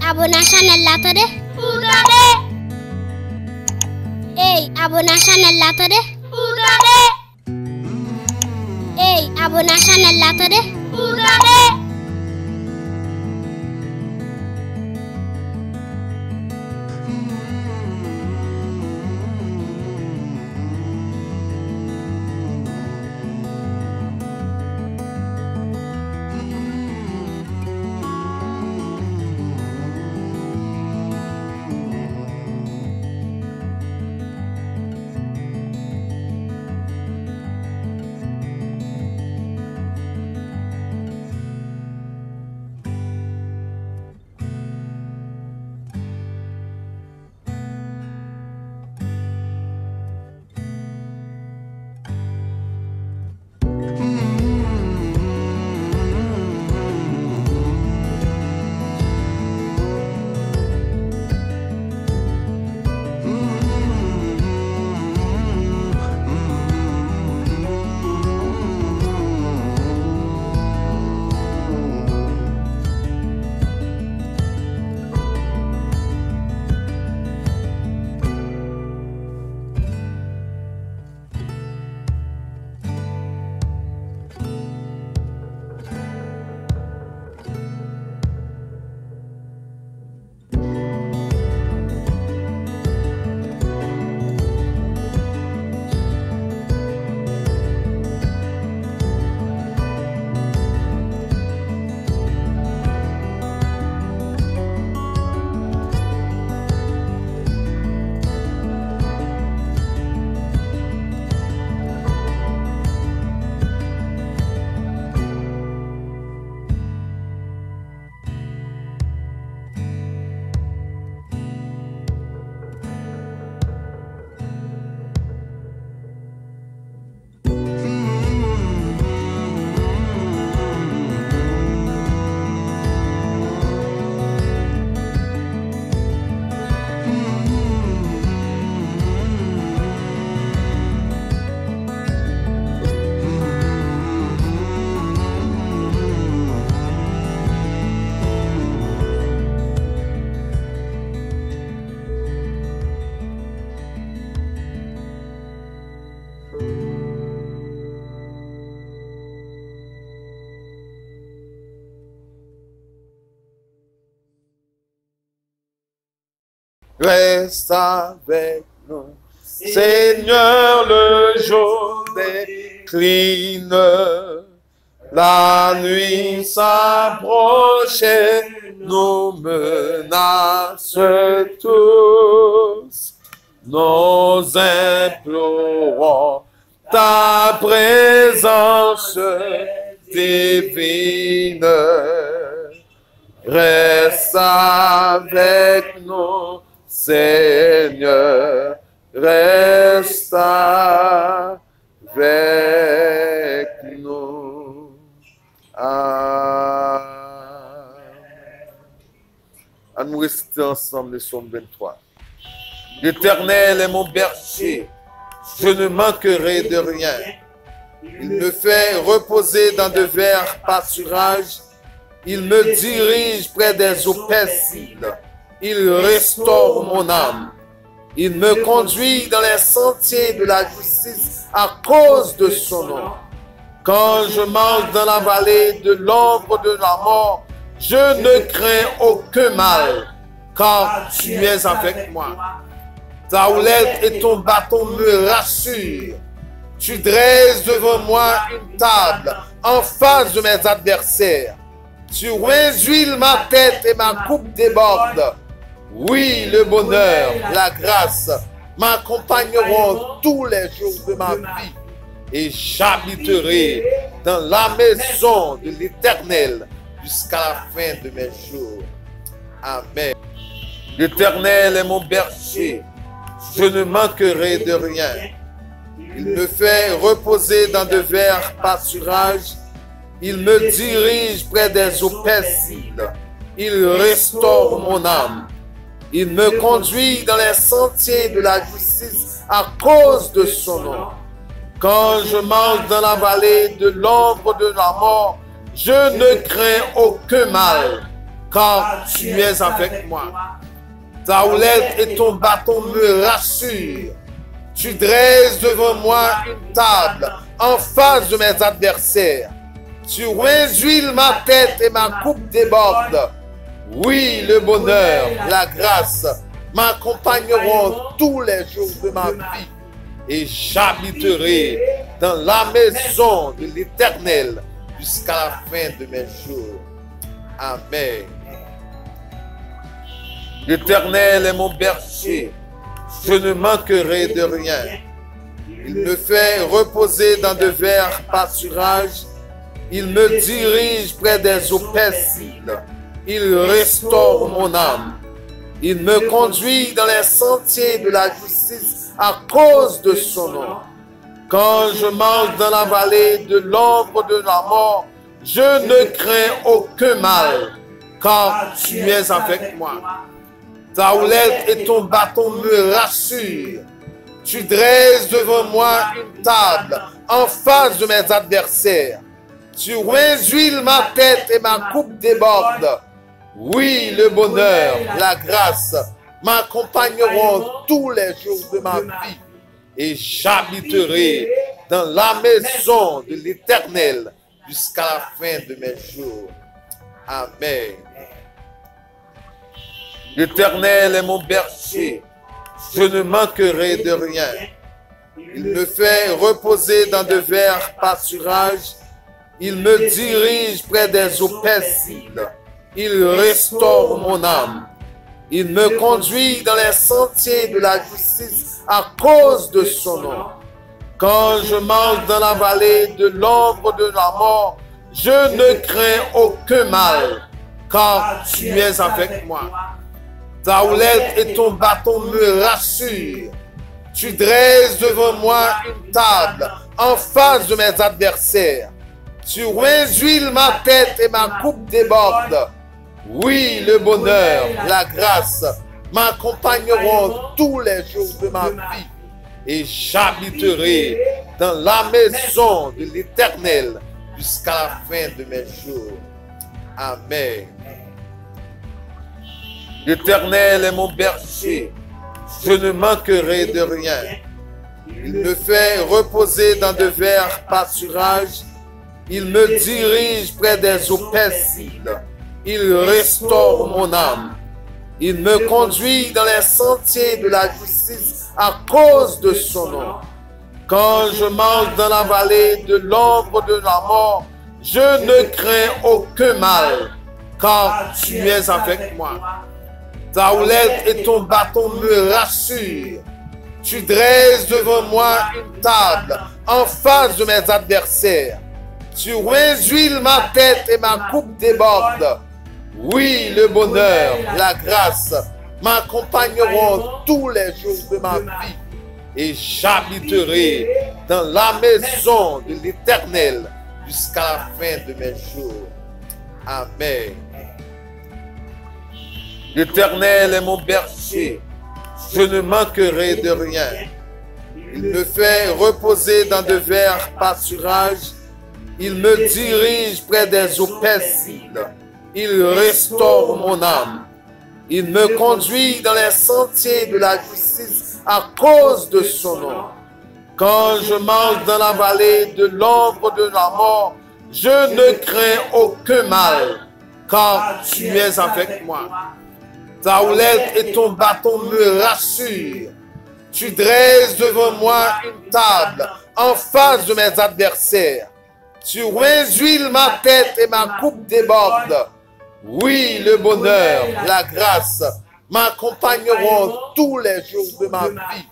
abonné channel la to de Udade. abonné channel la to de Udade. abonné channel la to de Udade. Reste avec nous, Seigneur, le jour décline, la nuit s'approche et nous menace tous. Nous implorons ta présence divine. Reste avec nous, Seigneur, reste avec nous. Amen. À nous rester ensemble, le psaume 23. L'Éternel est mon berger, je ne manquerai de rien. Il me fait reposer dans de verts pâturages. Il me dirige près des eaux paisibles. Il restaure mon âme. Il me conduit dans les sentiers de la justice à cause de son nom. Quand je marche dans la vallée de l'ombre de la mort, je ne crains aucun mal, car tu es avec moi. Ta houlette et ton bâton me rassurent. Tu dresses devant moi une table en face de mes adversaires. Tu réduis ma tête et ma coupe déborde. Oui, le bonheur, la grâce m'accompagneront tous les jours de ma vie et j'habiterai dans la maison de l'Éternel jusqu'à la fin de mes jours. Amen. L'Éternel est mon berger, je ne manquerai de rien. Il me fait reposer dans de verts pâturages. Il me dirige près des eaux paisibles. Il restaure mon âme. Il me conduit dans les sentiers de la justice à cause de son nom. Quand je marche dans la vallée de l'ombre de la mort, je ne crains aucun mal, car tu es avec moi. Ta houlette et ton bâton me rassurent. Tu dresses devant moi une table en face de mes adversaires. Tu réjouis ma tête et ma coupe déborde. Oui, le bonheur, la grâce m'accompagneront tous les jours de ma vie et j'habiterai dans la maison de l'Éternel jusqu'à la fin de mes jours. Amen. L'Éternel est mon berger, je ne manquerai de rien. Il me fait reposer dans de verts pâturages. Il me dirige près des eaux paisibles. Il restaure mon âme. Il me conduit dans les sentiers de la justice à cause de son nom. Quand je marche dans la vallée de l'ombre de la mort, je ne crains aucun mal, car tu es avec moi. Ta houlette et ton bâton me rassurent. Tu dresses devant moi une table en face de mes adversaires. Tu réjouis ma tête et ma coupe déborde. Oui, le bonheur, la grâce m'accompagneront tous les jours de ma vie et j'habiterai dans la maison de l'Éternel jusqu'à la fin de mes jours. Amen. L'Éternel est mon berger, je ne manquerai de rien. Il me fait reposer dans de verts pâturages. Il me dirige près des eaux paisibles. Il restaure mon âme. Il me conduit dans les sentiers de la justice à cause de son nom. Quand je marche dans la vallée de l'ombre de la mort, je ne crains aucun mal, car tu es avec moi. Ta houlette et ton bâton me rassurent. Tu dresses devant moi une table en face de mes adversaires. Tu réjouis ma tête et ma coupe déborde. Oui, le bonheur, la grâce m'accompagneront tous les jours de ma vie et j'habiterai dans la maison de l'Éternel jusqu'à la fin de mes jours. Amen. L'Éternel est mon berger, je ne manquerai de rien. Il me fait reposer dans de verts pâturages. Il me dirige près des eaux paisibles. Il restaure mon âme. Il me conduit dans les sentiers de la justice à cause de son nom. Quand je marche dans la vallée de l'ombre de la mort, je ne crains aucun mal, car tu es avec moi. Ta houlette et ton bâton me rassurent. Tu dresses devant moi une table en face de mes adversaires. Tu réjouis ma tête et ma coupe déborde. Oui, le bonheur, la grâce m'accompagneront tous les jours de ma vie et j'habiterai dans la maison de l'Éternel jusqu'à la fin de mes jours. Amen. L'Éternel est mon berger, je ne manquerai de rien. Il me fait reposer dans de verts pâturages. Il me dirige près des eaux paisibles. Il restaure mon âme. Il me conduit dans les sentiers de la justice à cause de son nom. Quand je marche dans la vallée de l'ombre de la mort, je ne crains aucun mal, car tu es avec moi. Ta houlette et ton bâton me rassurent. Tu dresses devant moi une table en face de mes adversaires. Tu réjouis ma tête et ma coupe déborde. Oui, le bonheur, la grâce m'accompagneront tous les jours de ma vie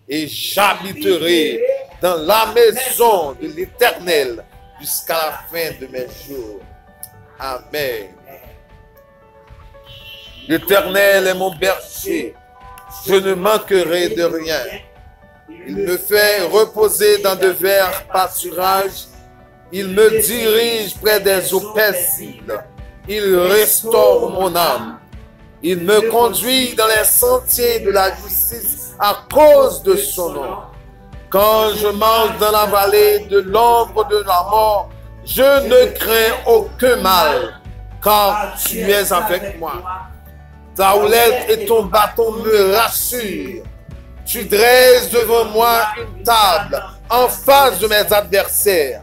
et j'habiterai dans la maison de l'Éternel jusqu'à la fin de mes jours. Amen. L'Éternel est mon berger, je ne manquerai de rien. Il me fait reposer dans de verts pâturages. Il me dirige près des eaux paisibles. Il restaure mon âme. Il me conduit dans les sentiers de la justice à cause de son nom. Quand je marche dans la vallée de l'ombre de la mort, je ne crains aucun mal, car tu es avec moi. Ta houlette et ton bâton me rassurent. Tu dresses devant moi une table en face de mes adversaires.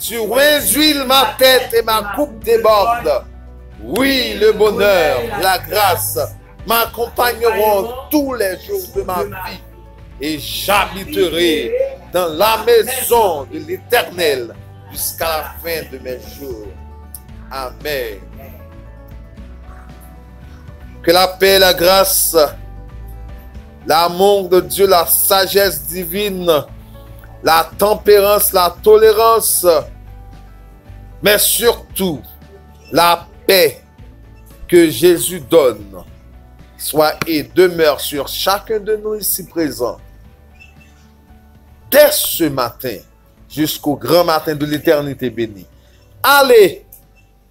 Tu réduis ma tête et ma coupe déborde. Oui, le bonheur, la grâce m'accompagneront tous les jours de ma vie et j'habiterai dans la maison de l'Éternel jusqu'à la fin de mes jours. Amen. Que la paix, la grâce, l'amour de Dieu, la sagesse divine, la tempérance, la tolérance, mais surtout la paix que Jésus donne, soit et demeure sur chacun de nous ici présents. Dès ce matin, jusqu'au grand matin de l'éternité bénie. Allez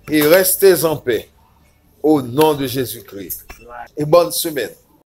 et restez en paix au nom de Jésus-Christ. Et bonne semaine.